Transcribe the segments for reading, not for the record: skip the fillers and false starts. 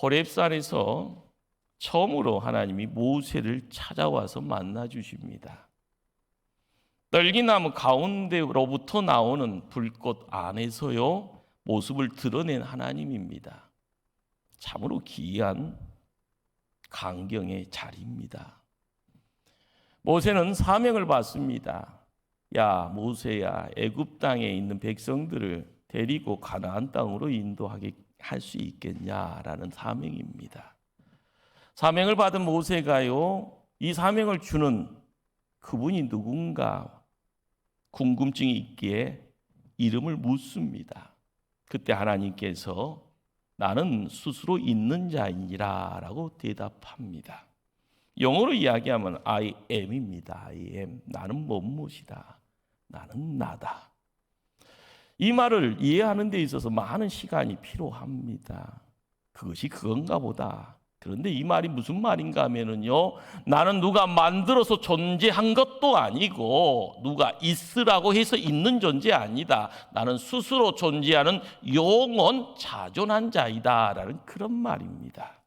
호렙산에서 처음으로 하나님이 모세를 찾아와서 만나 주십니다. 떨기나무 가운데로부터 나오는 불꽃 안에서요 모습을 드러낸 하나님입니다. 참으로 기이한 광경의 자리입니다. 모세는 사명을 받습니다. 야 모세야, 애굽 땅에 있는 백성들을 데리고 가나안 땅으로 인도하게 할 수 있겠냐라는 사명입니다. 사명을 받은 모세가요 이 사명을 주는 그분이 누군가 궁금증이 있기에 이름을 묻습니다. 그때 하나님께서 나는 스스로 있는 자이니라 라고 대답합니다. 영어로 이야기하면 I am입니다. I am. 나는 무엇이다. 나는 나다. 이 말을 이해하는 데 있어서 많은 시간이 필요합니다. 그것이 그건가 보다. 그런데 이 말이 무슨 말인가 하면은요, 나는 누가 만들어서 존재한 것도 아니고 누가 있으라고 해서 있는 존재 아니다. 나는 스스로 존재하는 영원 자존한 자이다 라는 그런 말입니다.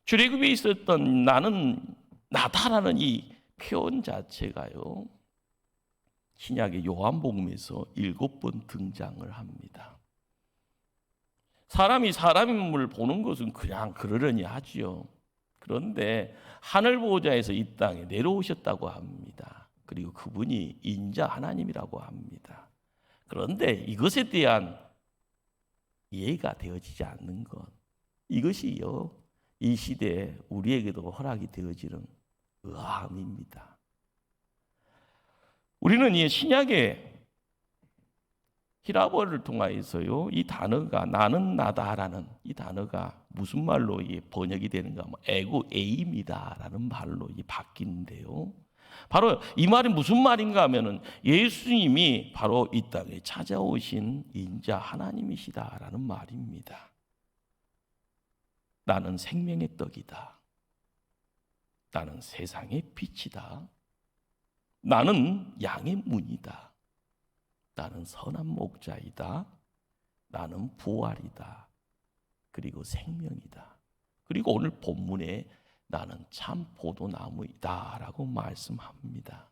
출애굽에 있었던 나는 나다라는 이 표현 자체가요 신약의 요한복음에서 7번 등장을 합니다. 사람이 사람임을 보는 것은 그냥 그러려니 하지요. 그런데 하늘 보좌에서 이 땅에 내려오셨다고 합니다. 그리고 그분이 인자 하나님이라고 합니다. 그런데 이것에 대한 이해가 되어지지 않는 것, 이것이요 이 시대에 우리에게도 허락이 되어지는 의아함입니다. 우리는 이 신약의 히라보를 통하여서요 이 단어가 나는 나다라는 이 단어가 무슨 말로 번역이 되는가 하면 에고 에임이다라는 말로 바뀌는데요. 바로 이 말이 무슨 말인가 하면은 예수님이 바로 이 땅에 찾아오신 인자 하나님이시다라는 말입니다. 나는 생명의 떡이다. 나는 세상의 빛이다. 나는 양의 문이다. 나는 선한 목자이다. 나는 부활이다. 그리고 생명이다. 그리고 오늘 본문에 나는 참 포도나무이다 라고 말씀합니다.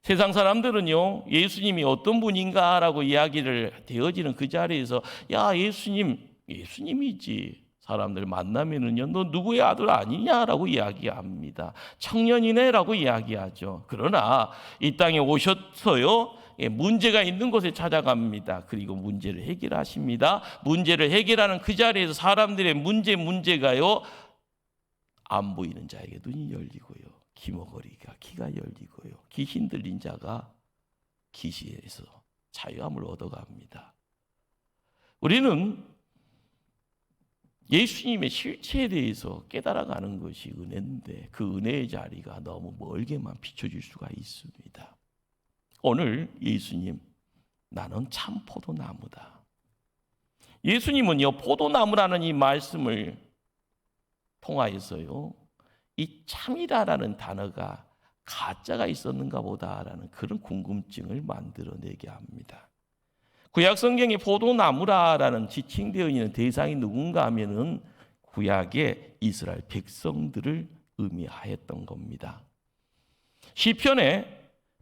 세상 사람들은요 예수님이 어떤 분인가 라고 이야기를 되어지는 그 자리에서 야 예수님이지. 사람들 만나면은요, 너 누구의 아들 아니냐라고 이야기합니다. 청년이네라고 이야기하죠. 그러나 이 땅에 오셔서요, 문제가 있는 곳에 찾아갑니다. 그리고 문제를 해결하십니다. 문제를 해결하는 그 자리에서 사람들의 문제가요, 안 보이는 자에게 눈이 열리고요, 기머거리가 귀가 열리고요, 귀신 들린 자가 귀신에서 자유함을 얻어갑니다. 우리는 예수님의 실체에 대해서 깨달아가는 것이 은혜인데 그 은혜의 자리가 너무 멀게만 비춰질 수가 있습니다. 오늘 예수님, 나는 참 포도나무다. 예수님은요 포도나무라는 이 말씀을 통하여서요 이 참이다라는 단어가 가짜가 있었는가 보다라는 그런 궁금증을 만들어내게 합니다. 구약 성경에 포도나무라는 지칭되어 있는 대상이 누군가 하면은 구약의 이스라엘 백성들을 의미하였던 겁니다. 시편에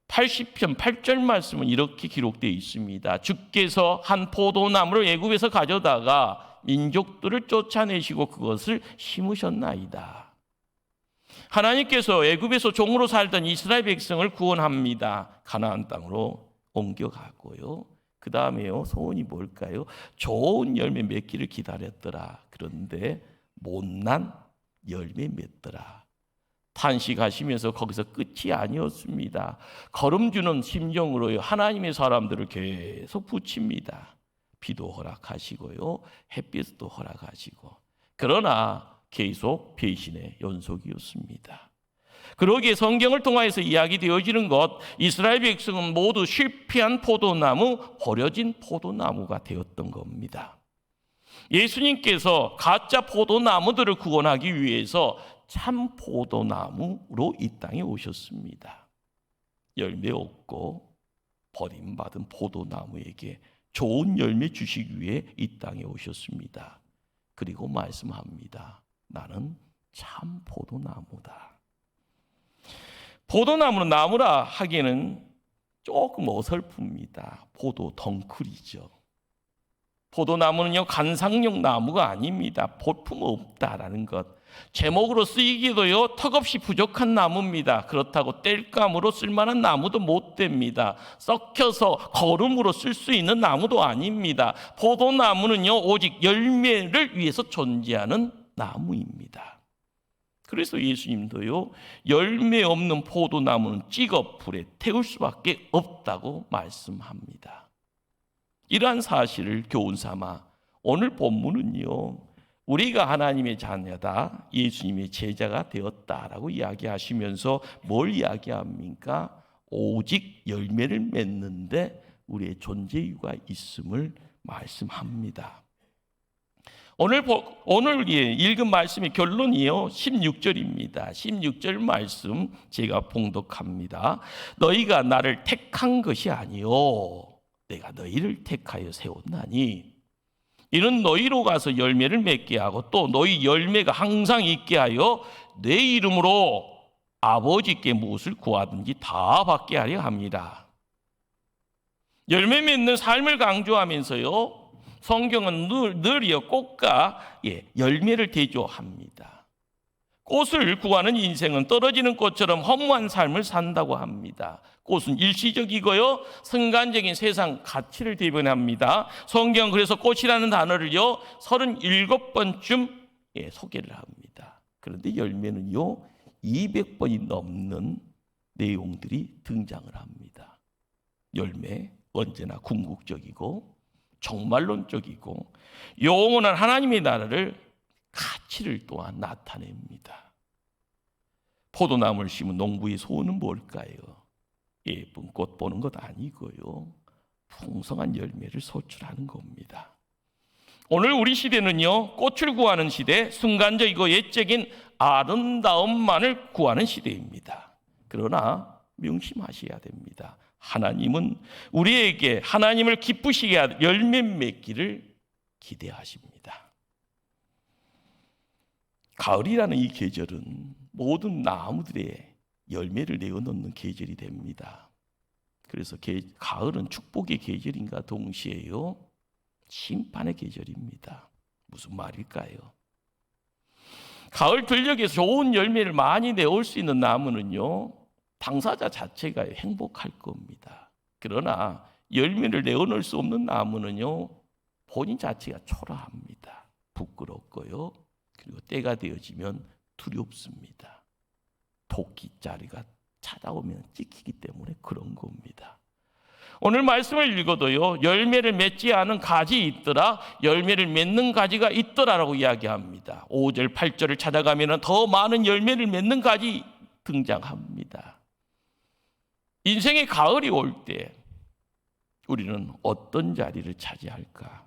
80편 8절 말씀은 이렇게 기록되어 있습니다. 주께서 한 포도나무를 애굽에서 가져다가 민족들을 쫓아내시고 그것을 심으셨나이다. 하나님께서 애굽에서 종으로 살던 이스라엘 백성을 구원합니다. 가나안 땅으로 옮겨가고요. 그 다음에요 소원이 뭘까요? 좋은 열매 맺기를 기다렸더라. 그런데 못난 열매 맺더라. 탄식하시면서 거기서 끝이 아니었습니다. 걸음주는 심정으로 하나님의 사람들을 계속 붙입니다. 비도 허락하시고요, 햇빛도 허락하시고. 그러나 계속 배신의 연속이었습니다. 그러기에 성경을 통해서 이야기되어지는 것, 이스라엘 백성은 모두 실패한 포도나무, 버려진 포도나무가 되었던 겁니다. 예수님께서 가짜 포도나무들을 구원하기 위해서 참 포도나무로 이 땅에 오셨습니다. 열매 없고 버림받은 포도나무에게 좋은 열매 주시기 위해 이 땅에 오셨습니다. 그리고 말씀합니다. 나는 참 포도나무다. 포도나무는 나무라 하기에는 조금 어설픕니다. 포도 덩쿨이죠. 포도나무는요, 관상용 나무가 아닙니다. 볼품 없다라는 것. 제목으로 쓰이기도요, 턱없이 부족한 나무입니다. 그렇다고 땔감으로 쓸만한 나무도 못 됩니다. 썩혀서 거름으로 쓸 수 있는 나무도 아닙니다. 포도나무는요, 오직 열매를 위해서 존재하는 나무입니다. 그래서 예수님도요, 열매 없는 포도나무는 찍어 불에 태울 수밖에 없다고 말씀합니다. 이러한 사실을 교훈 삼아 오늘 본문은요, 우리가 하나님의 자녀다, 예수님의 제자가 되었다라고 이야기하시면서 뭘 이야기합니까? 오직 열매를 맺는데 우리의 존재 이유가 있음을 말씀합니다. 오늘 읽은 말씀의 결론이요, 16절입니다. 16절 말씀 제가 봉독합니다. 너희가 나를 택한 것이 아니요 내가 너희를 택하여 세웠나니 이는 너희로 가서 열매를 맺게 하고 또 너희 열매가 항상 있게 하여 내 이름으로 아버지께 무엇을 구하든지 다 받게 하려 합니다. 열매 맺는 삶을 강조하면서요, 성경은 늘이요 꽃과 열매를 대조합니다. 꽃을 구하는 인생은 떨어지는 꽃처럼 허무한 삶을 산다고 합니다. 꽃은 일시적이고요, 순간적인 세상 가치를 대변합니다. 성경은 그래서 꽃이라는 단어를요 37번쯤 소개를 합니다. 그런데 열매는요 200번이 넘는 내용들이 등장을 합니다. 열매 언제나 궁극적이고 종말론적이고 영원한 하나님의 나라를 가치를 또한 나타냅니다. 포도나무를 심은 농부의 소원은 뭘까요? 예쁜 꽃 보는 것 아니고요, 풍성한 열매를 소출하는 겁니다. 오늘 우리 시대는요, 꽃을 구하는 시대, 순간적이고 예적인 아름다움만을 구하는 시대입니다. 그러나 명심하셔야 됩니다. 하나님은 우리에게 하나님을 기쁘시게 하는 열매 맺기를 기대하십니다. 가을이라는 이 계절은 모든 나무들의 열매를 내어놓는 계절이 됩니다. 그래서 가을은 축복의 계절인가 동시에요, 심판의 계절입니다. 무슨 말일까요? 가을 들녘에서 좋은 열매를 많이 내올 수 있는 나무는요, 당사자 자체가 행복할 겁니다. 그러나 열매를 내어놓을 수 없는 나무는요, 본인 자체가 초라합니다. 부끄럽고요, 그리고 때가 되어지면 두렵습니다. 토끼자리가 찾아오면 찍히기 때문에 그런 겁니다. 오늘 말씀을 읽어도요, 열매를 맺지 않은 가지 있더라, 열매를 맺는 가지가 있더라라고 이야기합니다. 5절, 8절을 찾아가면 더 많은 열매를 맺는 가지 등장합니다. 인생의 가을이 올 때 우리는 어떤 자리를 차지할까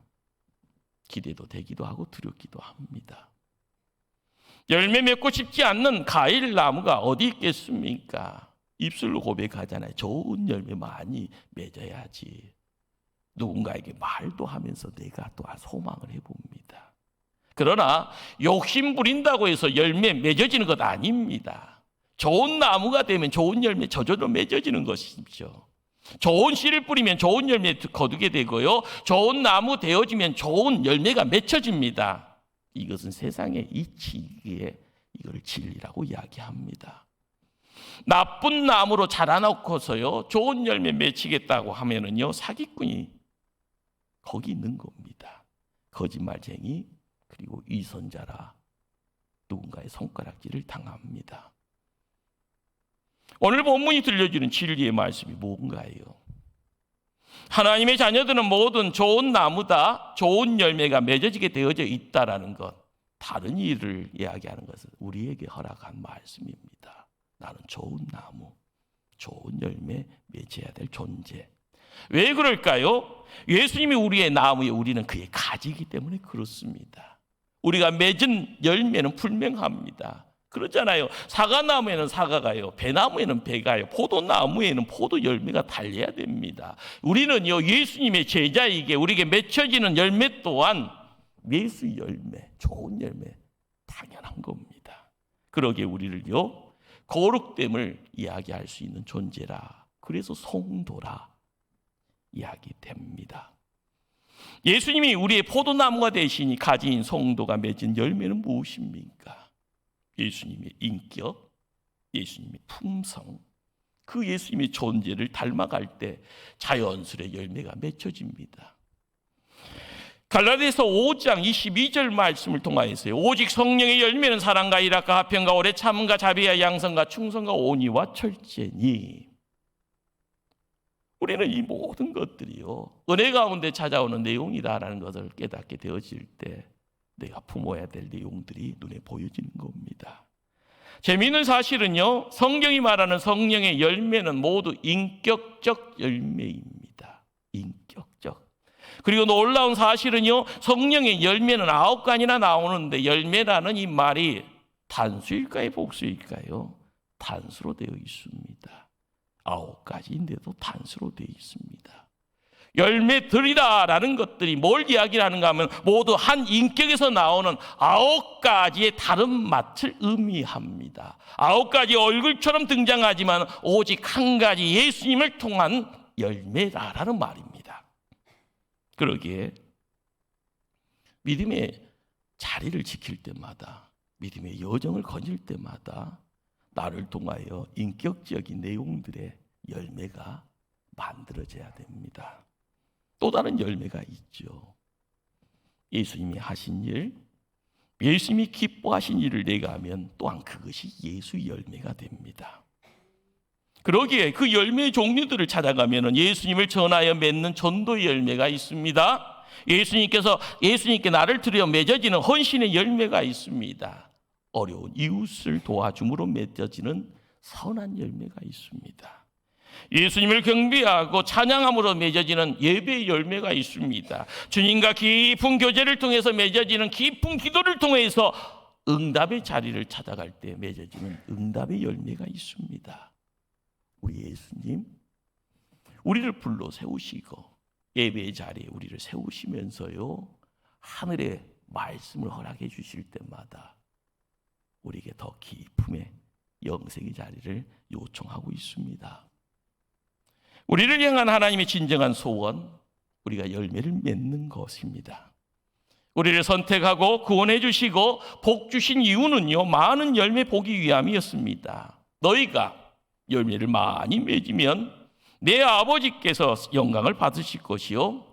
기대도 되기도 하고 두렵기도 합니다. 열매 맺고 싶지 않는 과일 나무가 어디 있겠습니까? 입술로 고백하잖아요. 좋은 열매 많이 맺어야지. 누군가에게 말도 하면서 내가 또 소망을 해봅니다. 그러나 욕심 부린다고 해서 열매 맺어지는 것 아닙니다. 좋은 나무가 되면 좋은 열매 저절로 맺어지는 것이죠. 좋은 씨를 뿌리면 좋은 열매 거두게 되고요, 좋은 나무 되어지면 좋은 열매가 맺혀집니다. 이것은 세상의 이치기에 이걸 진리라고 이야기합니다. 나쁜 나무로 자라놓고서요 좋은 열매 맺히겠다고 하면은요 사기꾼이 거기 있는 겁니다. 거짓말쟁이, 그리고 위선자라 누군가의 손가락질을 당합니다. 오늘 본문이 들려주는 진리의 말씀이 뭔가요? 하나님의 자녀들은 모든 좋은 나무다, 좋은 열매가 맺어지게 되어져 있다라는 것, 다른 일을 이야기하는 것은 우리에게 허락한 말씀입니다. 나는 좋은 나무, 좋은 열매 맺어야 될 존재. 왜 그럴까요? 예수님이 우리의 나무에 우리는 그의 가지이기 때문에 그렇습니다. 우리가 맺은 열매는 분명합니다. 그렇잖아요. 사과나무에는 사과가요, 배나무에는 배가요, 포도나무에는 포도 열매가 달려야 됩니다. 우리는요 예수님의 제자이기에 우리에게 맺혀지는 열매 또한 예수 열매, 좋은 열매 당연한 겁니다. 그러기에 우리를요 거룩됨을 이야기할 수 있는 존재라, 그래서 성도라 이야기됩니다. 예수님이 우리의 포도나무가 되시니 가지인 성도가 맺은 열매는 무엇입니까? 예수님의 인격, 예수님의 품성, 그 예수님의 존재를 닮아갈 때 자연스레 열매가 맺혀집니다. 갈라디아서 5장 22절 말씀을 통하여서요, 오직 성령의 열매는 사랑과 일학과 화평과 오래 참음과 자비와 양선과 충성과 온유와 절제니. 우리는 이 모든 것들이요 은혜 가운데 찾아오는 내용이다라는 것을 깨닫게 되어질 때 내가 품어야 될 내용들이 눈에 보여지는 겁니다. 재미있는 사실은요, 성경이 말하는 성령의 열매는 모두 인격적 열매입니다. 인격적. 그리고 놀라운 사실은요, 성령의 열매는 9가지나 나오는데 열매라는 이 말이 단수일까요, 복수일까요? 단수로 되어 있습니다. 9가지인데도 단수로 되어 있습니다. 열매들이라는 것들이 뭘 이야기하는가 하면 모두 한 인격에서 나오는 9가지의 다른 맛을 의미합니다. 9가지 얼굴처럼 등장하지만 오직 한 가지 예수님을 통한 열매라는 말입니다. 그러기에 믿음의 자리를 지킬 때마다, 믿음의 여정을 거닐 때마다 나를 통하여 인격적인 내용들의 열매가 만들어져야 됩니다. 또 다른 열매가 있죠. 예수님이 하신 일, 예수님이 기뻐하신 일을 내가 하면 또한 그것이 예수 열매가 됩니다. 그러기에 그 열매의 종류들을 찾아가면 예수님을 전하여 맺는 전도의 열매가 있습니다. 예수님께 나를 드려 맺어지는 헌신의 열매가 있습니다. 어려운 이웃을 도와줌으로 맺어지는 선한 열매가 있습니다. 예수님을 경배하고 찬양함으로 맺어지는 예배의 열매가 있습니다. 주님과 깊은 교제를 통해서 맺어지는 깊은 기도를 통해서 응답의 자리를 찾아갈 때 맺어지는 응답의 열매가 있습니다. 우리 예수님, 우리를 불러 세우시고 예배의 자리에 우리를 세우시면서요, 하늘의 말씀을 허락해 주실 때마다 우리에게 더 깊음의 영생의 자리를 요청하고 있습니다. 우리를 향한 하나님의 진정한 소원, 우리가 열매를 맺는 것입니다. 우리를 선택하고 구원해 주시고 복 주신 이유는요, 많은 열매 보기 위함이었습니다. 너희가 열매를 많이 맺으면 내 아버지께서 영광을 받으실 것이요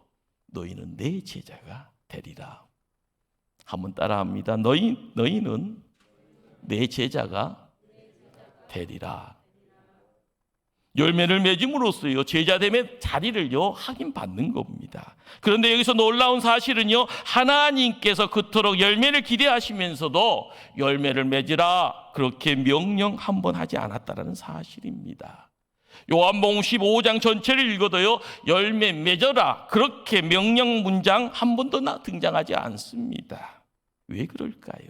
너희는 내 제자가 되리라. 한번 따라합니다. 너희는 내 제자가 되리라. 열매를 맺음으로써요 제자됨의 자리를요 확인받는 겁니다. 그런데 여기서 놀라운 사실은요, 하나님께서 그토록 열매를 기대하시면서도 열매를 맺으라 그렇게 명령 한 번 하지 않았다는 사실입니다. 요한복음 15장 전체를 읽어도요 열매 맺어라 그렇게 명령 문장 한 번도 등장하지 않습니다. 왜 그럴까요?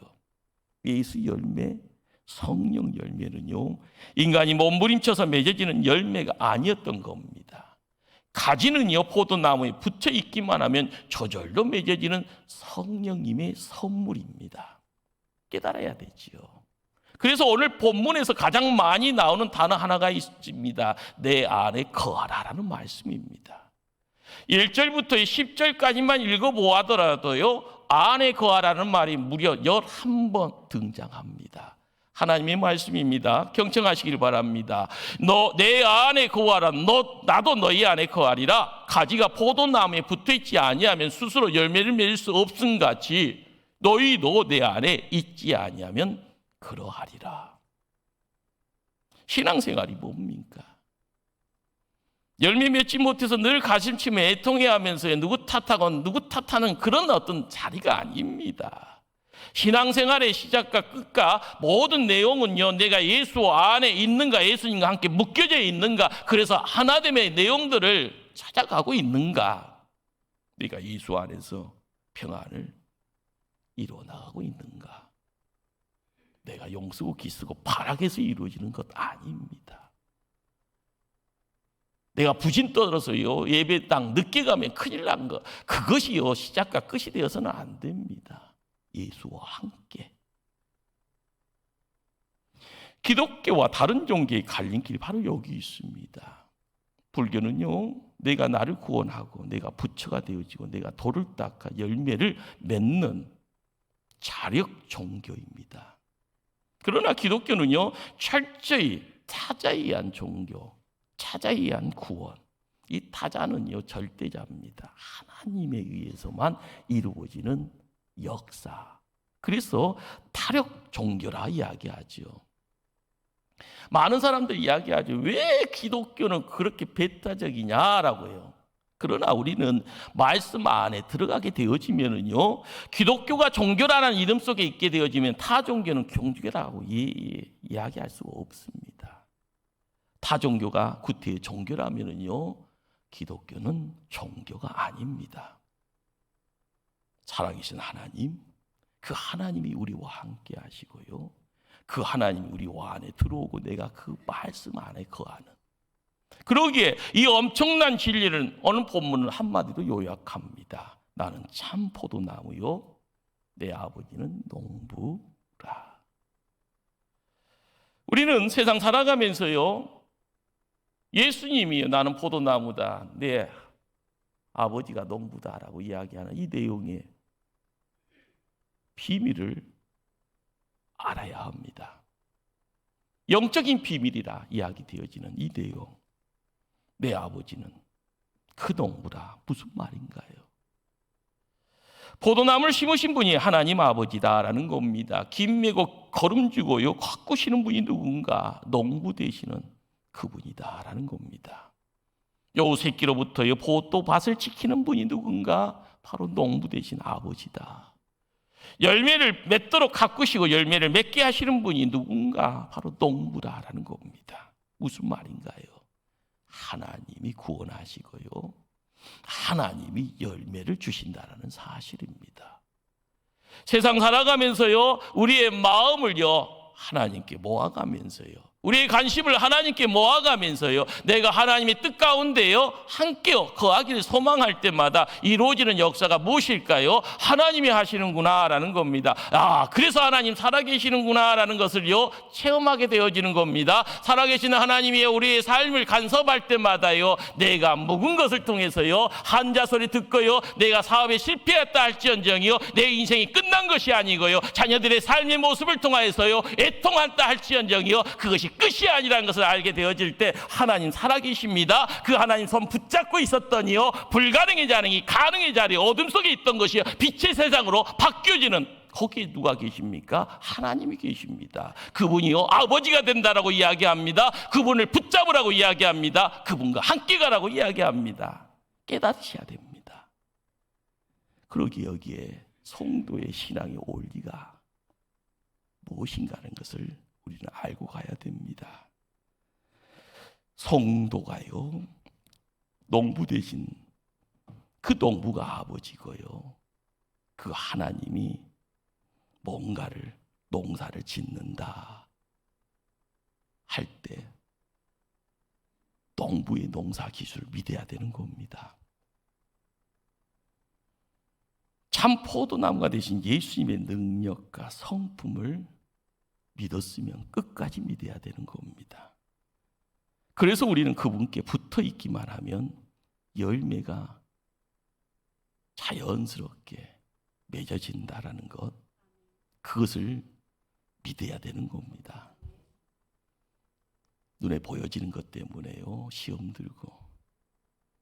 예수 열매, 성령 열매는요 인간이 몸부림쳐서 맺어지는 열매가 아니었던 겁니다. 가지는요 포도나무에 붙여 있기만 하면 저절로 맺어지는 성령님의 선물입니다. 깨달아야 되지요. 그래서 오늘 본문에서 가장 많이 나오는 단어 하나가 있습니다. 내 안에 거하라라는 말씀입니다. 1절부터 10절까지만 읽어보아더라도요 안에 거하라는 말이 무려 11번 등장합니다. 하나님의 말씀입니다. 경청하시길 바랍니다. 너 내 안에 거하라. 나도 너희 안에 거하리라. 가지가 포도나무에 붙어있지 아니하면 스스로 열매를 맺을 수 없음 같이 너희도 내 안에 있지 아니하면 그러하리라. 신앙생활이 뭡니까? 열매 맺지 못해서 늘 가심치며 애통해하면서 누구 탓하건 누구 탓하는 그런 어떤 자리가 아닙니다. 신앙생활의 시작과 끝과 모든 내용은요 내가 예수 안에 있는가, 예수님과 함께 묶여져 있는가, 그래서 하나됨의 내용들을 찾아가고 있는가, 내가 예수 안에서 평안을 이루어나가고 있는가, 내가 용쓰고 기쓰고 발악해서 이루어지는 것 아닙니다. 내가 부진 떨어서요 예배당 늦게 가면 큰일 난 거, 그것이요 시작과 끝이 되어서는 안 됩니다. 예수와 함께. 기독교와 다른 종교의 갈림길이 바로 여기 있습니다. 불교는요, 내가 나를 구원하고 내가 부처가 되어지고 내가 돌을 닦아 열매를 맺는 자력 종교입니다. 그러나 기독교는요, 철저히 타자에 의한 종교, 타자에 의한 구원. 이 타자는요, 절대자입니다. 하나님에 의해서만 이루어지는 역사. 그래서 타력 종교라 이야기하죠. 많은 사람들이 이야기하죠. 왜 기독교는 그렇게 배타적이냐라고 해요. 그러나 우리는 말씀 안에 들어가게 되어지면은요, 기독교가 종교라는 이름 속에 있게 되어지면 타 종교는 종교라고 이야기할 수가 없습니다. 타 종교가 구태의 종교라면은요, 기독교는 종교가 아닙니다. 살아계신 하나님, 그 하나님이 우리와 함께 하시고요, 그 하나님이 우리 안에 들어오고 내가 그 말씀 안에 거하는. 그러기에 이 엄청난 진리를 오늘 본문은 한마디로 요약합니다. 나는 참 포도나무요, 내 아버지는 농부라. 우리는 세상 살아가면서요, 예수님이요, 나는 포도나무다, 내 아버지가 농부다라고 이야기하는 이 내용의 비밀을 알아야 합니다. 영적인 비밀이라 이야기되어지는 이 내용, 내 아버지는 그 농부라, 무슨 말인가요? 포도나무를 심으신 분이 하나님 아버지다라는 겁니다. 김 메고 거름주고요 가꾸시는 분이 누군가? 농부 되시는 그분이다라는 겁니다. 요 새끼로부터요 포도밭을 지키는 분이 누군가? 바로 농부 되신 아버지다. 열매를 맺도록 가꾸시고 열매를 맺게 하시는 분이 누군가? 바로 농부다라는 겁니다. 무슨 말인가요? 하나님이 구원하시고요, 하나님이 열매를 주신다라는 사실입니다. 세상 살아가면서요, 우리의 마음을요 하나님께 모아가면서요, 우리의 관심을 하나님께 모아가면서요, 내가 하나님의 뜻 가운데요 함께 거하기를 소망할 때마다 이루어지는 역사가 무엇일까요? 하나님이 하시는구나라는 겁니다. 그래서 하나님 살아계시는구나라는 것을요 체험하게 되어지는 겁니다. 살아계시는 하나님이 우리의 삶을 간섭할 때마다요, 내가 묵은 것을 통해서요 한자 소리 듣고요, 내가 사업에 실패했다 할지언정이요, 내 인생이 끝난 것이 아니고요, 자녀들의 삶의 모습을 통하여서요 애통한다 할지언정이요, 그것이 끝이 아니라는 것을 알게 되어질 때 하나님 살아계십니다. 그 하나님 손 붙잡고 있었더니요, 불가능의 자능이 가능의 자리, 어둠 속에 있던 것이 빛의 세상으로 바뀌어지는, 거기에 누가 계십니까? 하나님이 계십니다. 그분이요 아버지가 된다라고 이야기합니다. 그분을 붙잡으라고 이야기합니다. 그분과 함께 가라고 이야기합니다. 깨닫셔야 됩니다. 그러기 여기에 성도의 신앙의 원리가 무엇인가 하는 것을 우리는 알고 가야 됩니다. 성도가요 농부 대신 그 농부가 아버지고요, 그 하나님이 뭔가를 농사를 짓는다 할 때 농부의 농사 기술을 믿어야 되는 겁니다. 참 포도나무가 되신 예수님의 능력과 성품을 믿었으면 끝까지 믿어야 되는 겁니다. 그래서 우리는 그분께 붙어 있기만 하면 열매가 자연스럽게 맺어진다라는 것, 그것을 믿어야 되는 겁니다. 눈에 보여지는 것 때문에요 시험 들고,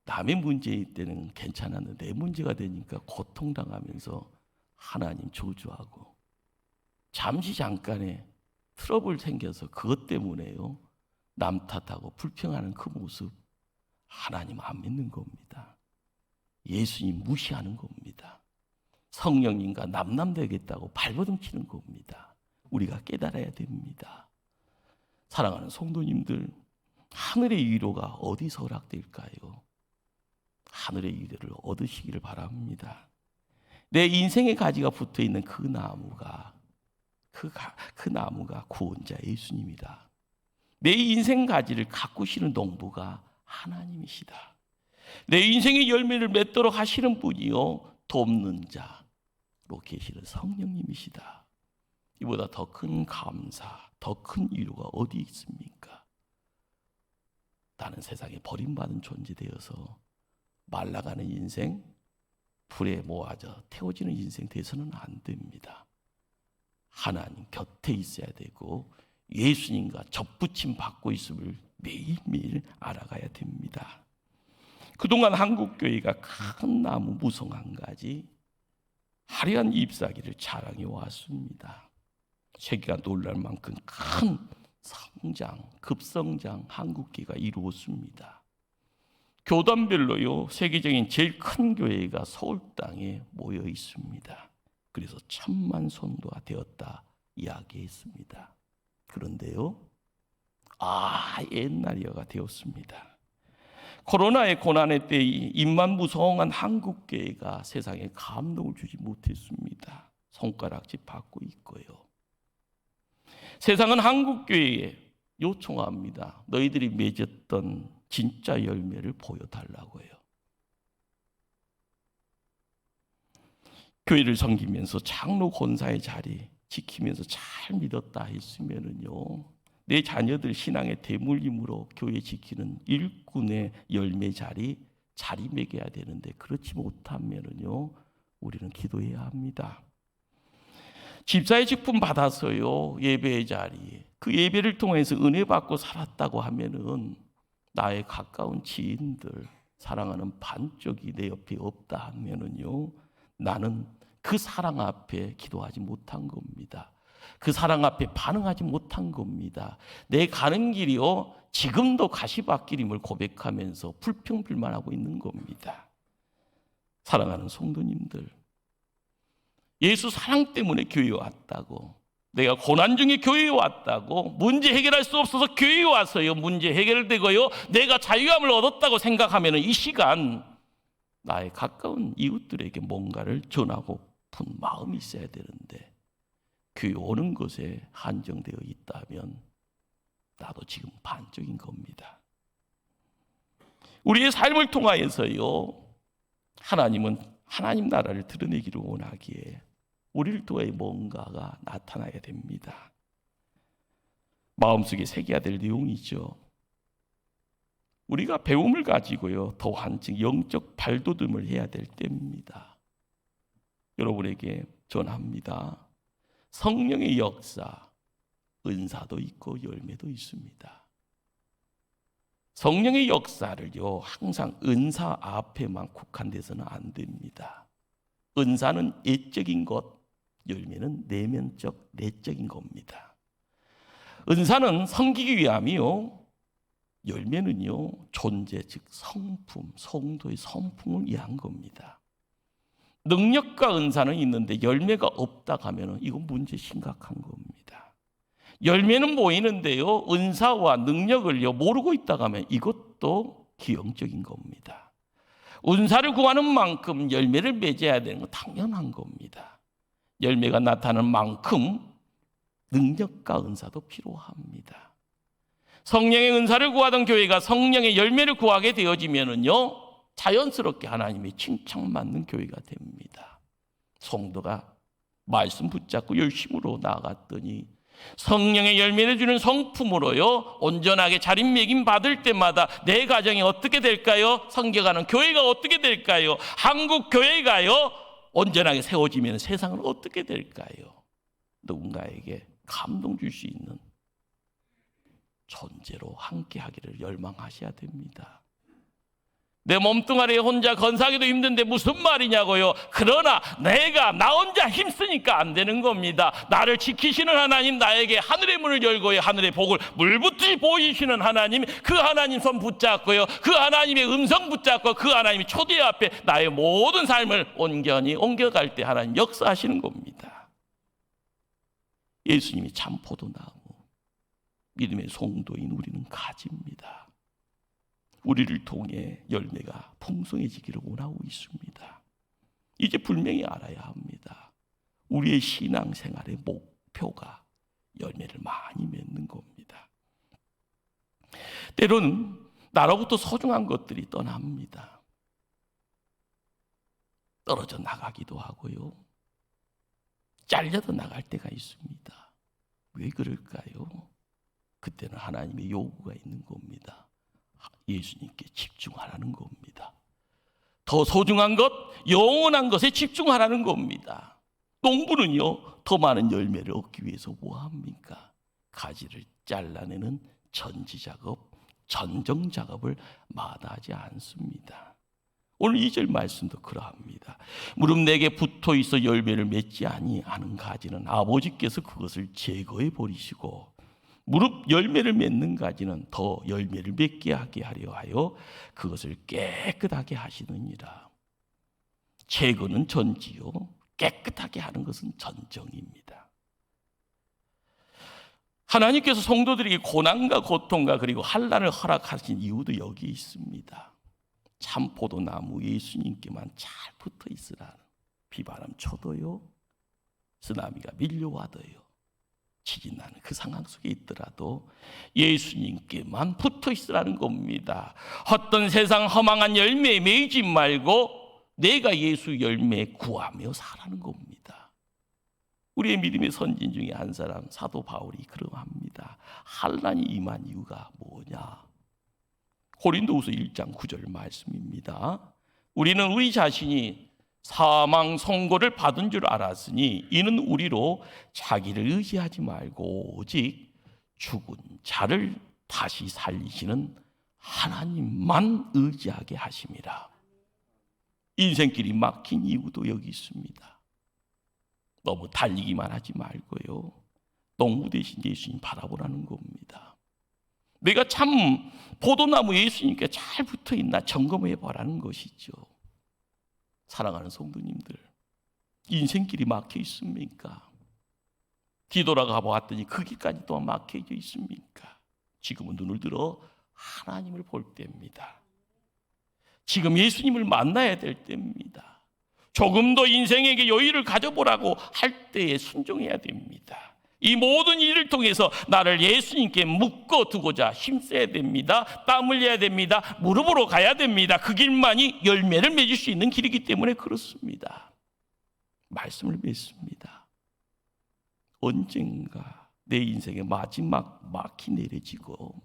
남의 문제일 때는 괜찮았는데 내 문제가 되니까 고통당하면서 하나님 저주하고, 잠시 잠깐의 트러블 생겨서 그것 때문에요 남 탓하고 불평하는 그 모습, 하나님 안 믿는 겁니다. 예수님 무시하는 겁니다. 성령님과 남남되겠다고 발버둥 치는 겁니다. 우리가 깨달아야 됩니다. 사랑하는 성도님들, 하늘의 위로가 어디서 허락될까요? 하늘의 위로를 얻으시기를 바랍니다. 내 인생의 가지가 붙어있는 그 나무가 그 나무가 구원자 예수님이다. 내 인생 가지를 가꾸시는 농부가 하나님이시다. 내 인생의 열매를 맺도록 하시는 분이요, 돕는 자로 계시는 성령님이시다. 이보다 더 큰 감사, 더 큰 위로가 어디 있습니까? 나는 세상에 버림받은 존재 되어서 말라가는 인생, 불에 모아져 태워지는 인생 되어서는 안 됩니다. 하나님 곁에 있어야 되고 예수님과 접붙임 받고 있음을 매일매일 알아가야 됩니다. 그동안 한국교회가 큰 나무 무성 한 가지 화려한 잎사귀를 자랑해 왔습니다. 세계가 놀랄 만큼 큰 성장, 급성장 한국교회가 이루었습니다. 교단별로요, 세계적인 제일 큰 교회가 서울 땅에 모여 있습니다. 그래서 1000만 성도가 되었다 이야기했습니다. 그런데요, 옛날이어가 되었습니다. 코로나의 고난의 때 입만 무성한 한국교회가 세상에 감동을 주지 못했습니다. 손가락질 받고 있고요. 세상은 한국교회에 요청합니다. 너희들이 맺었던 진짜 열매를 보여달라고요. 교회를 섬기면서 장로 권사의 자리 지키면서 잘 믿었다 했으면은요, 내 자녀들 신앙의 대물림으로 교회 지키는 일꾼의 열매 자리 매겨야 되는데 그렇지 못하면은요, 우리는 기도해야 합니다. 집사의 직분 받아서요, 예배의 자리, 그 예배를 통해서 은혜 받고 살았다고 하면은 나의 가까운 지인들, 사랑하는 반쪽이 내 옆에 없다 하면은요, 나는 그 사랑 앞에 기도하지 못한 겁니다. 그 사랑 앞에 반응하지 못한 겁니다. 내 가는 길이요, 지금도 가시밭길임을 고백하면서 불평불만하고 있는 겁니다. 사랑하는 성도님들, 예수 사랑 때문에 교회에 왔다고, 내가 고난 중에 교회에 왔다고, 문제 해결할 수 없어서 교회에 와서요 문제 해결되고요 내가 자유함을 얻었다고 생각하면 이 시간 나의 가까운 이웃들에게 뭔가를 전하고픈 마음이 있어야 되는데 교회 오는 것에 한정되어 있다면 나도 지금 반쪽인 겁니다. 우리의 삶을 통하여서요, 하나님은 하나님 나라를 드러내기를 원하기에 우리를 통해 뭔가가 나타나야 됩니다. 마음속에 새겨야 될 내용이죠. 우리가 배움을 가지고요, 더 한층 영적 발돋움을 해야 될 때입니다. 여러분에게 전합니다. 성령의 역사, 은사도 있고 열매도 있습니다. 성령의 역사를요, 항상 은사 앞에만 국한돼서는 안 됩니다. 은사는 예적인 것, 열매는 내면적, 내적인 겁니다. 은사는 섬기기 위함이요, 열매는요, 존재, 즉 성품, 성도의 성품을 위한 겁니다. 능력과 은사는 있는데 열매가 없다 하면 이건 문제 심각한 겁니다. 열매는 보이는데요, 은사와 능력을요 모르고 있다 하면 이것도 기형적인 겁니다. 은사를 구하는 만큼 열매를 맺어야 되는 건 당연한 겁니다. 열매가 나타나는 만큼 능력과 은사도 필요합니다. 성령의 은사를 구하던 교회가 성령의 열매를 구하게 되어지면은요, 자연스럽게 하나님의 칭찬받는 교회가 됩니다. 성도가 말씀 붙잡고 열심으로 나아갔더니 성령의 열매를 주는 성품으로요, 온전하게 자린매김 받을 때마다 내 가정이 어떻게 될까요? 성경하는 교회가 어떻게 될까요? 한국 교회가요 온전하게 세워지면 세상은 어떻게 될까요? 누군가에게 감동 줄 수 있는 존재로 함께 하기를 열망하셔야 됩니다. 내 몸뚱아리에 혼자 건사하기도 힘든데 무슨 말이냐고요. 그러나 내가 나 혼자 힘쓰니까 안 되는 겁니다. 나를 지키시는 하나님, 나에게 하늘의 문을 열고요, 하늘의 복을 물붓듯이 보이시는 하나님, 그 하나님 손 붙잡고요, 그 하나님의 음성 붙잡고 그 하나님의 초대 앞에 나의 모든 삶을 온전히 옮겨갈 때 하나님 역사하시는 겁니다. 예수님이 참 포도나무, 믿음의 성도인 우리는 가지입니다. 우리를 통해 열매가 풍성해지기를 원하고 있습니다. 이제 분명히 알아야 합니다. 우리의 신앙생활의 목표가 열매를 많이 맺는 겁니다. 때로는 나로부터 소중한 것들이 떠납니다. 떨어져 나가기도 하고요. 잘려도 나갈 때가 있습니다. 왜 그럴까요? 그때는 하나님의 요구가 있는 겁니다. 예수님께 집중하라는 겁니다. 더 소중한 것, 영원한 것에 집중하라는 겁니다. 농부는요, 더 많은 열매를 얻기 위해서 뭐합니까? 가지를 잘라내는 전지작업, 전정작업을 마다하지 않습니다. 오늘 2절 말씀도 그러합니다. 무릎 내게 붙어 있어 열매를 맺지 아니하는 가지는 아버지께서 그것을 제거해 버리시고, 무릎 열매를 맺는 가지는 더 열매를 맺게 하게 하려 하여 그것을 깨끗하게 하시느니라. 제거는 전지요, 깨끗하게 하는 것은 전정입니다. 하나님께서 성도들에게 고난과 고통과 그리고 환난을 허락하신 이유도 여기 있습니다. 참 포도나무 예수님께만 잘 붙어 있으라는, 비바람 쳐도요, 쓰나미가 밀려와도요, 지진나는 그 상황 속에 있더라도 예수님께만 붙어 있으라는 겁니다. 헛된 세상 허망한 열매에 매이지 말고 내가 예수 열매 구하며 살라는 겁니다. 우리의 믿음의 선진 중에 한 사람, 사도 바울이 그러합니다. 환난이 임한 이유가 뭐냐? 고린도후서 1장 9절 말씀입니다. 우리는 우리 자신이 사망 선고를 받은 줄 알았으니 이는 우리로 자기를 의지하지 말고 오직 죽은 자를 다시 살리시는 하나님만 의지하게 하심이라. 인생길이 막힌 이유도 여기 있습니다. 너무 달리기만 하지 말고요, 농부 대신 예수님 바라보라는 겁니다. 내가 참 포도나무 예수님께 잘 붙어있나 점검해 보라는 것이죠. 사랑하는 성도님들, 인생길이 막혀 있습니까? 뒤돌아가 보았더니 그 길까지 또 막혀져 있습니까? 지금은 눈을 들어 하나님을 볼 때입니다. 지금 예수님을 만나야 될 때입니다. 조금 더 인생에게 여유를 가져보라고 할 때에 순종해야 됩니다. 이 모든 일을 통해서 나를 예수님께 묶어두고자 힘써야 됩니다. 땀 흘려야 됩니다. 무릎으로 가야 됩니다. 그 길만이 열매를 맺을 수 있는 길이기 때문에 그렇습니다. 말씀을 맺습니다. 언젠가 내 인생의 마지막 막이 내려지고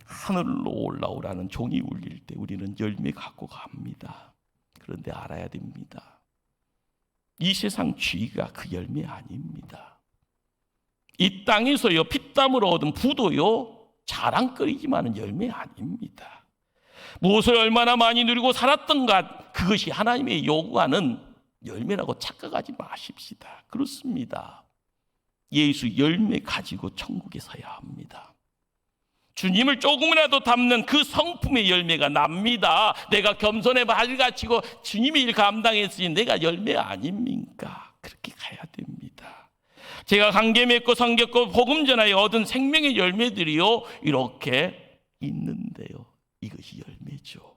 하늘로 올라오라는 종이 울릴 때 우리는 열매 갖고 갑니다. 그런데 알아야 됩니다. 이 세상 쥐가 그 열매 아닙니다. 이 땅에서요, 피땀으로 얻은 부도요, 자랑거리지만은 열매 아닙니다. 무엇을 얼마나 많이 누리고 살았던가, 그것이 하나님의 요구하는 열매라고 착각하지 마십시다. 그렇습니다. 예수 열매 가지고 천국에 서야 합니다. 주님을 조금이라도 닮는 그 성품의 열매가 납니다. 내가 겸손해 발을 갖추고 주님의 일 감당했으니 내가 열매 아닙니까? 그렇게 가야 됩니다. 제가 관계 맺고 섬겼고 복음 전하여 얻은 생명의 열매들이요, 이렇게 있는데요, 이것이 열매죠.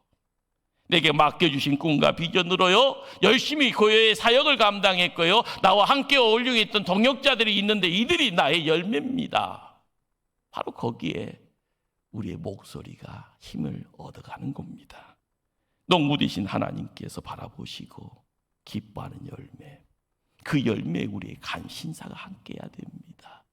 내게 맡겨주신 꿈과 비전으로요, 열심히 고요의 사역을 감당했고요, 나와 함께 어울리고 있던 동역자들이 있는데 이들이 나의 열매입니다. 바로 거기에 우리의 목소리가 힘을 얻어가는 겁니다. 농부 되신 하나님께서 바라보시고 기뻐하는 열매, 그 열매에 우리의 간신사가 함께해야 됩니다.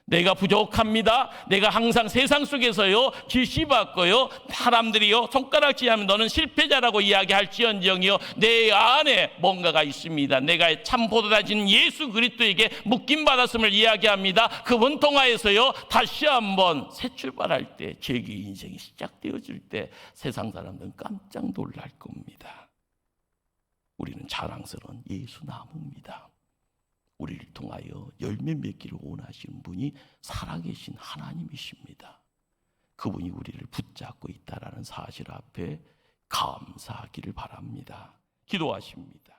내가 부족합니다. 내가 항상 세상 속에서요, 질시받고요, 사람들이요, 손가락질하면 너는 실패자라고 이야기할지언정이요, 내 안에 뭔가가 있습니다. 내가 참 보도다진 예수 그리스도에게 묶임받았음을 이야기합니다. 그분 통하여서요, 다시 한번 새 출발할 때, 제게 인생이 시작되어질 때 세상 사람들은 깜짝 놀랄 겁니다. 우리는 자랑스러운 예수 나무입니다. 우리를 통하여 열매 맺기를 원하시는 분이 살아계신 하나님이십니다. 그분이 우리를 붙잡고 있다는 사실 앞에 감사하기를 바랍니다. 기도하십니다.